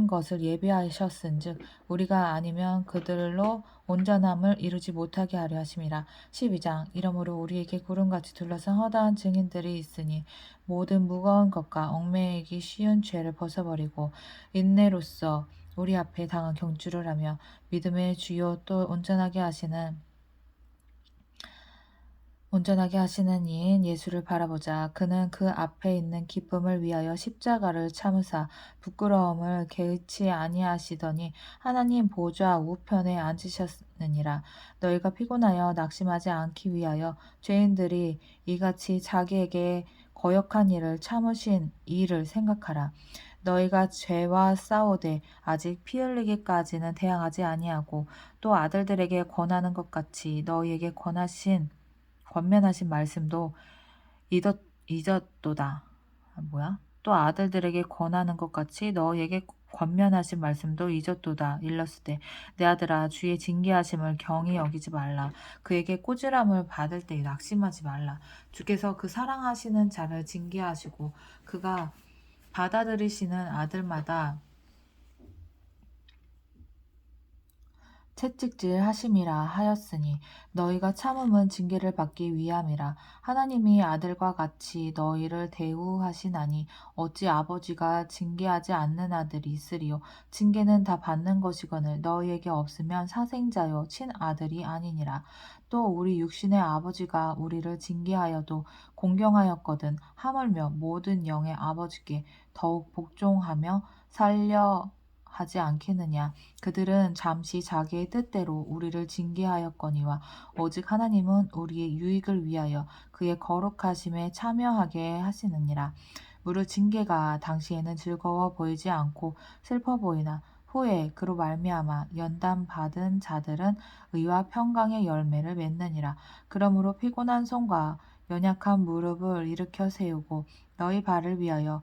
Speaker 1: 것을 예비하셨은즉 우리가 아니면 그들로 온전함을 이루지 못하게 하려 하심이라. 12장 이러므로 우리에게 구름같이 둘러싼 허다한 증인들이 있으니 모든 무거운 것과 얽매이기 쉬운 죄를 벗어버리고 인내로써 우리 앞에 당한 경주를 하며 믿음의 주요 또 온전하게 하시는 온전하게 하시는 이인 예수를 바라보자. 그는 그 앞에 있는 기쁨을 위하여 십자가를 참으사 부끄러움을 개의치 아니하시더니 하나님 보좌 우편에 앉으셨느니라. 너희가 피곤하여 낙심하지 않기 위하여 죄인들이 이같이 자기에게 거역한 일을 참으신 이를 생각하라. 너희가 죄와 싸우되 아직 피 흘리기까지는 대항하지 아니하고 또 아들들에게 권하는 것 같이 너희에게 권면하신 말씀도 잊었도다. 뭐야? 또 아들들에게 권하는 것 같이 너희에게 권면하신 말씀도 잊었도다. 일렀을 때 내 아들아 주의 징계하심을 경히 여기지 말라. 그에게 꼬질함을 받을 때 낙심하지 말라. 주께서 그 사랑하시는 자를 징계하시고 그가 받아들이시는 아들마다 채찍질 하심이라 하였으니 너희가 참음은 징계를 받기 위함이라. 하나님이 아들과 같이 너희를 대우하시나니 어찌 아버지가 징계하지 않는 아들이 있으리요. 징계는 다 받는 것이거늘 너희에게 없으면 사생자요 친아들이 아니니라. 또 우리 육신의 아버지가 우리를 징계하여도 공경하였거든 하물며 모든 영의 아버지께 더욱 복종하며 살려 하지 않겠느냐. 그들은 잠시 자기의 뜻대로 우리를 징계하였거니와 오직 하나님은 우리의 유익을 위하여 그의 거룩하심에 참여하게 하시느니라. 무릇 징계가 당시에는 즐거워 보이지 않고 슬퍼 보이나 후에 그로 말미암아 연단 받은 자들은 의와 평강의 열매를 맺느니라. 그러므로 피곤한 손과 연약한 무릎을 일으켜 세우고 너희 발을 위하여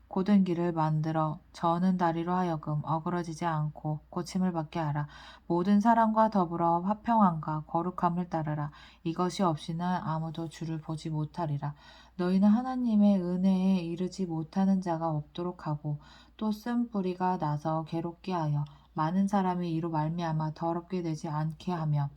Speaker 1: 곧은 길을 만들어 저는 다리로 하여금 어그러지지 않고 고침을 받게 하라. 모든 사람과 더불어 화평함과 거룩함을 따르라. 이것이 없이는 아무도 주를 보지 못하리라. 너희는 하나님의 은혜에 이르지 못하는 자가 없도록 하고 또 쓴뿌리가 나서 괴롭게 하여 많은 사람이 이로 말미암아 더럽게 되지 않게 하며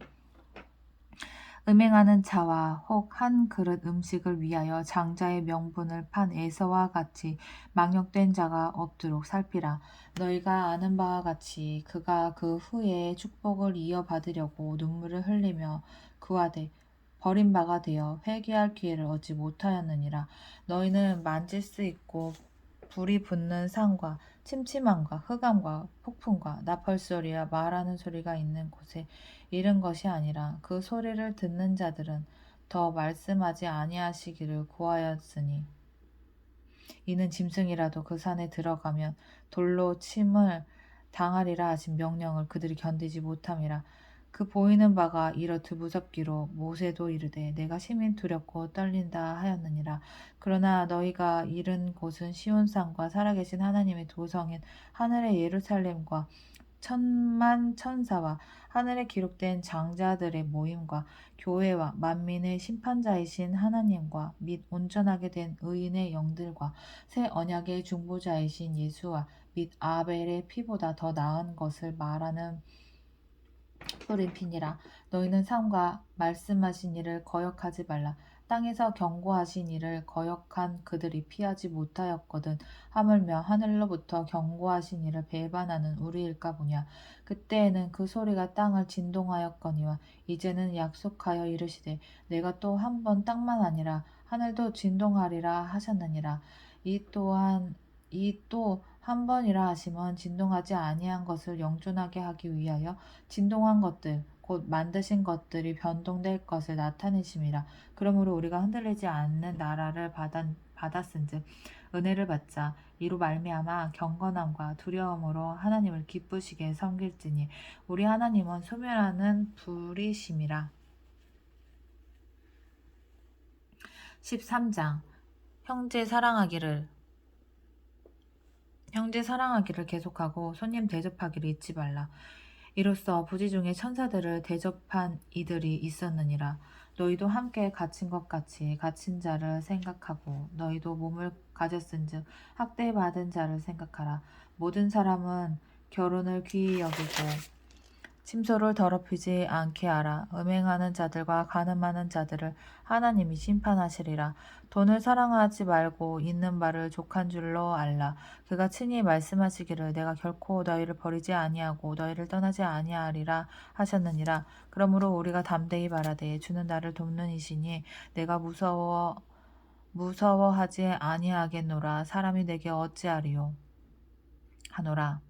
Speaker 1: 음행하는 자와 혹 한 그릇 음식을 위하여 장자의 명분을 판 에서와 같이 망령된 자가 없도록 살피라. 너희가 아는 바와 같이 그가 그 후에 축복을 이어받으려고 눈물을 흘리며 구하되 버린 바가 되어 회개할 기회를 얻지 못하였느니라. 너희는 만질 수 있고 불이 붙는 산과 침침함과 흑암과 폭풍과 나팔소리와 말하는 소리가 있는 곳에 이른 것이 아니라 그 소리를 듣는 자들은 더 말씀하지 아니하시기를 구하였으니 이는 짐승이라도 그 산에 들어가면 돌로 침을 당하리라 하신 명령을 그들이 견디지 못함이라. 그 보이는 바가 이렇듯 무섭기로 모세도 이르되 내가 심히 두렵고 떨린다 하였느니라. 그러나 너희가 이른 곳은 시온산과 살아계신 하나님의 도성인 하늘의 예루살렘과 천만 천사와 하늘에 기록된 장자들의 모임과 교회와 만민의 심판자이신 하나님과 및 온전하게 된 의인의 영들과 새 언약의 중보자이신 예수와 및 아벨의 피보다 더 나은 것을 말하는 뿌린 피니라. 너희는 삼가 말씀하신 이를 거역하지 말라. 땅에서 경고하신 이를 거역한 그들이 피하지 못하였거든. 하물며 하늘로부터 경고하신 이를 배반하는 우리일까 보냐. 그때에는 그 소리가 땅을 진동하였거니와 이제는 약속하여 이르시되 내가 또 한 번 땅만 아니라 하늘도 진동하리라 하셨느니라. 이 또 한 번이라 하심은 진동하지 아니한 것을 영존하게 하기 위하여 진동한 것들 곧 만드신 것들이 변동될 것을 나타내심이라. 그러므로 우리가 흔들리지 않는 나라를 받았은즉 은혜를 받자. 이로 말미암아 경건함과 두려움으로 하나님을 기쁘시게 섬길지니 우리 하나님은 소멸하는 불이심이라. 13장 형제 사랑하기를 계속하고 손님 대접하기를 잊지 말라. 이로써 부지 중에 천사들을 대접한 이들이 있었느니라. 너희도 함께 갇힌 것 같이 갇힌 자를 생각하고 너희도 몸을 가졌은즉 학대받은 자를 생각하라. 모든 사람은 결혼을 귀히 여기고 침소를 더럽히지 않게 하라. 음행하는 자들과 간음하는 자들을 하나님이 심판하시리라. 돈을 사랑하지 말고 있는 바를 족한 줄로 알라. 그가 친히 말씀하시기를 내가 결코 너희를 버리지 아니하고 너희를 떠나지 아니하리라 하셨느니라. 그러므로 우리가 담대히 말하되 주는 나를 돕는 이시니 내가 무서워하지 아니하겠노라. 사람이 내게 어찌하리요 하노라.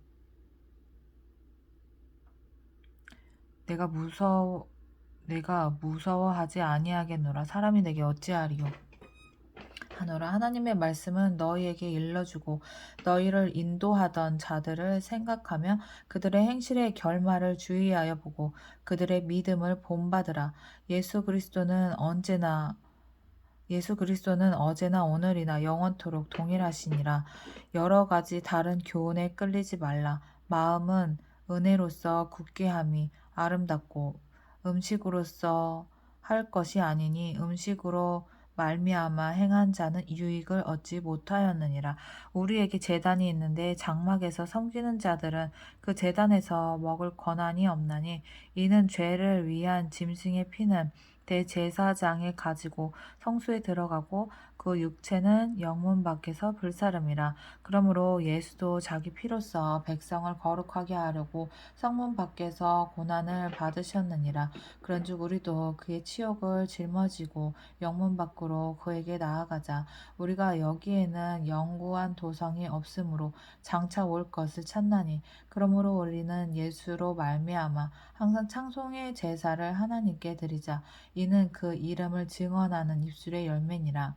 Speaker 1: 내가 무서워하지 아니하겠노라. 사람이 내게 어찌하리요 하노라. 하나님의 말씀은 너희에게 일러주고 너희를 인도하던 자들을 생각하며 그들의 행실의 결말을 주의하여 보고 그들의 믿음을 본받으라. 예수 그리스도는 어제나 오늘이나 영원토록 동일하시니라. 여러 가지 다른 교훈에 끌리지 말라. 마음은 은혜로서 굳게 함이 아름답고 음식으로서 할 것이 아니니 음식으로 말미암아 행한 자는 유익을 얻지 못하였느니라. 우리에게 제단이 있는데 장막에서 섬기는 자들은 그 제단에서 먹을 권한이 없나니 이는 죄를 위한 짐승의 피는 대제사장에 가지고 성소에 들어가고 그 육체는 영문 밖에서 불사름이라. 그러므로 예수도 자기 피로써 백성을 거룩하게 하려고 성문 밖에서 고난을 받으셨느니라. 그런즉 우리도 그의 치욕을 짊어지고 영문 밖으로 그에게 나아가자. 우리가 여기에는 영구한 도성이 없으므로 장차 올 것을 찾나니 그러므로 우리는 예수로 말미암아 항상 찬송의 제사를 하나님께 드리자. 이는 그 이름을 증언하는 입술의 열매니라.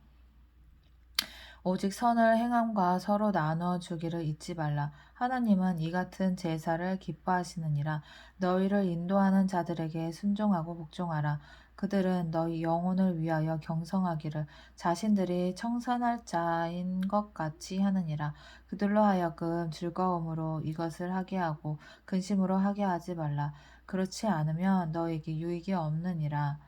Speaker 1: 오직 선을 행함과 서로 나누어 주기를 잊지 말라. 하나님은 이 같은 제사를 기뻐하시느니라. 너희를 인도하는 자들에게 순종하고 복종하라. 그들은 너희 영혼을 위하여 경성하기를 자신들이 청산할 자인 것 같이 하느니라. 그들로 하여금 즐거움으로 이것을 하게 하고 근심으로 하게 하지 말라. 그렇지 않으면 너에게 유익이 없느니라.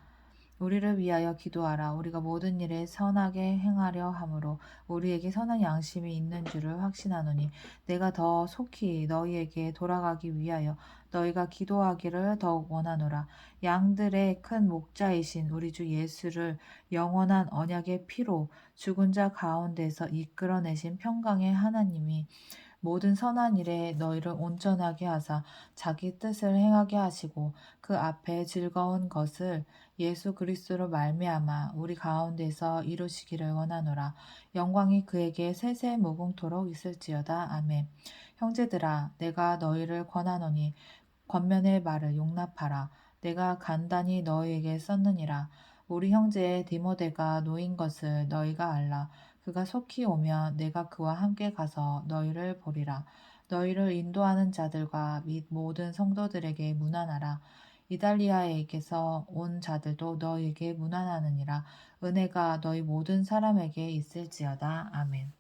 Speaker 1: 우리를 위하여 기도하라. 우리가 모든 일에 선하게 행하려 함으로 우리에게 선한 양심이 있는 줄을 확신하노니 내가 더 속히 너희에게 돌아가기 위하여 너희가 기도하기를 더욱 원하노라. 양들의 큰 목자이신 우리 주 예수를 영원한 언약의 피로 죽은 자 가운데서 이끌어내신 평강의 하나님이 모든 선한 일에 너희를 온전하게 하사 자기 뜻을 행하게 하시고 그 앞에 즐거운 것을 예수 그리스도로 말미암아 우리 가운데서 이루시기를 원하노라. 영광이 그에게 세세 무궁토록 있을지어다. 아멘. 형제들아 내가 너희를 권하노니 권면의 말을 용납하라. 내가 간단히 너희에게 썼느니라. 우리 형제 디모데가 노인 것을 너희가 알라. 그가 속히 오면 내가 그와 함께 가서 너희를 보리라. 너희를 인도하는 자들과 및 모든 성도들에게 문안하라. 이달리아에게서 온 자들도 너희에게 문안하느니라. 은혜가 너희 모든 사람에게 있을지어다. 아멘.